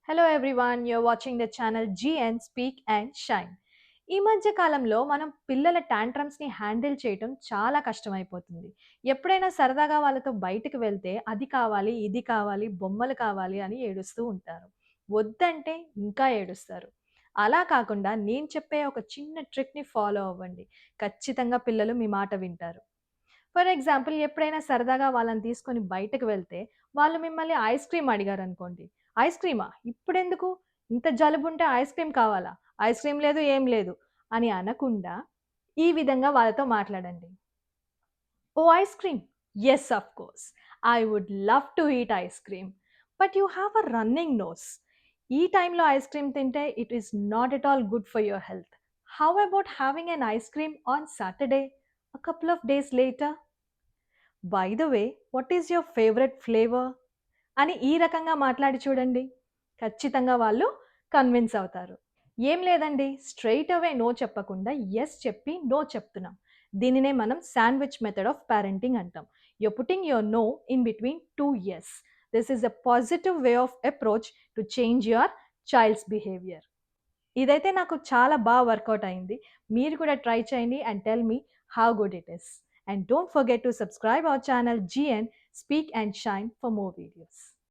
Hello everyone, you're watching the channel GN Speak and Shine. ఈ మధ్య కాలంలో మనం పిల్లల టాంట్రమ్స్‌ని హ్యాండిల్ చేయటం చాలా కష్టమైపోతుంది. ఎప్పుడైనా సరదాగా వాళ్ళతో బయటికి వెళ్తే అది కావాలి, ఇది కావాలి, బొమ్మలు కావాలి అని ఏడుస్తూ ఉంటారు. వద్దంటే ఇంకా ఏడుస్తారు. అలా కాకుండా నేను చెప్పే ఒక చిన్న ట్రిక్‌ని ఫాలో అవ్వండి. ఖచ్చితంగా పిల్లలు మీ మాట వింటారు. ఫర్ ఎగ్జాంపుల్ ఎప్పుడైనా సరదాగా వాళ్ళని తీసుకొని బయటకు వెళ్తే, వాళ్ళు మిమ్మల్ని ఐస్ క్రీమ్ అడిగారనుకోండి. "ఐస్ క్రీమా? ఇప్పుడెందుకు? ఇంత జలుబుంటే ఐస్ క్రీమ్ కావాలా? ఐస్ క్రీమ్ లేదు, ఏం లేదు" అని అనకుండా, ఈ విధంగా వాళ్ళతో మాట్లాడండి. "Oh, ice cream? Yes, of course. I would love to eat ice cream. But you have a running nose. ఈ టైంలో ఐస్ క్రీమ్ తింటే it is not at all good for your health. How about having an ice cream on Saturday, a couple of days later? By the way, what is your favourite flavour?" అని ఈ రకంగా మాట్లాడి చూడండి. ఖచ్చితంగా వాళ్ళు convince అవుతారు. ఏం లేదండి, స్ట్రెయిట్ అవే నో చెప్పకుండా యెస్ చెప్పి నో చెప్తున్నాం. దీనినే మనం శాండ్‌విచ్ మెథడ్ ఆఫ్ పేరెంటింగ్ అంటాం. You're putting your no in between 2 yes. This is a positive way of approach to change your child's behaviour. ఇదైతే నాకు చాలా వర్కౌట్ అయింది. మీరు కూడా ట్రై చేయండి and tell me how good it is. And don't forget to subscribe our channel GN Speak and Shine for more videos.